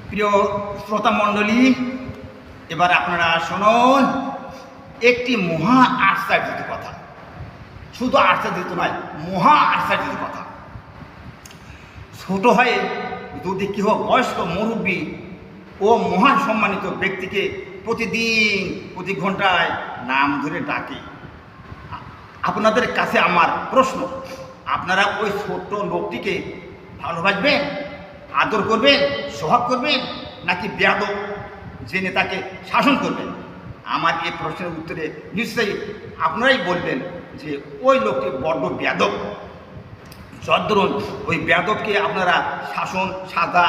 প্রিয় শ্রোতা মণ্ডলী, এবার আপনারা শুনুন একটি মহা আশ্চর্যিত কথা। শুধু আশ্চর্যিত নয়, মহা আশ্চর্যিত কথা। ছোট হয়ে যদি কেহ বয়স্ক মুরব্বী ও মহান সম্মানিত ব্যক্তিকে প্রতিদিন প্রতি ঘন্টায় নাম ধরে ডাকে, আপনাদের কাছে আমার প্রশ্ন, আপনারা ওই ছোট্ট লোকটিকে ভালোবাসবেন, আদর করবেন, সোহাগ করবেন, নাকি বেয়াদব জেনে তাকে শাসন করবেন? আমার এই প্রশ্নের উত্তরে নিশ্চয়ই আপনারাই বলবেন যে ওই লোকটি বড্ড বেয়াদব। যদ্দরুন ওই বেয়াদবকে আপনারা শাসন, সাজা,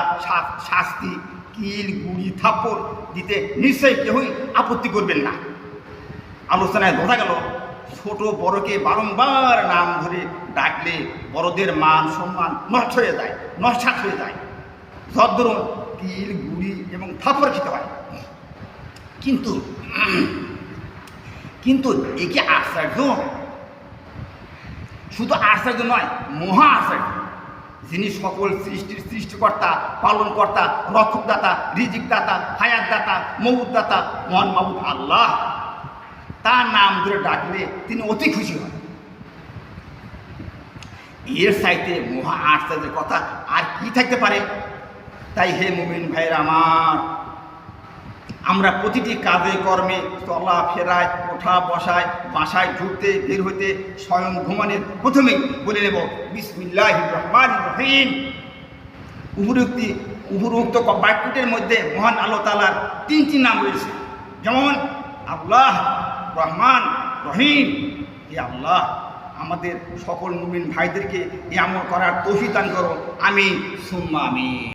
শাস্তি, কিল, গুড়ি, থাপ্পড় দিতে নিশ্চয়ই কেউই আপত্তি করবেন না। আলোচনায় বোঝা গেল ছোট বড়কে বারংবার নাম ধরে ডাকলে বড়দের মান সম্মান নষ্ট হয়ে যায়, নস্বাত হয়ে যায়। যদ্দরুন কিল, গুড়ি এবং থাপ্পড় খেতে হয়। কিন্তু কিন্তু এ কি আশ্চর্য? শুধু আশ্চর্য নয়, মহা আশ্চর্য। যিনি সকল সৃষ্টির সৃষ্টিকর্তা, পালনকর্তা, রক্ষকদাতা, রিজিকদাতা, হায়াতদাতা, মৌতদাতা, মহান মাবুদ আল্লাহ, তার নাম ধরে ডাকলে তিনি অতি খুশি হন। এর চাইতে মহা আশ্চর্যের কথা আর কি থাকতে পারে? তাই হে মুমিন ভাইয়েরা আমার, আমরা প্রতিটি কাজে কর্মে, চলা ফেরায়, ওঠা বসায়, বাসায় ঢুকতে বের হইতে, স্বয়ং ঘুমানোর প্রথমেই বলে নেব বিসমিল্লাহির রহমানির রহিম। উপরোক্ত বাক্যটির মধ্যে মহান আল্লাহ তাআলার তিনটি নাম রয়েছে, যেমন আল্লাহ, রহমান, রহিম। হে আল্লাহ, আমাদের সকল মুমিন ভাইদেরকে এই আমল করার তৌফিক দান করো। আমিন সুম্মা আমিন।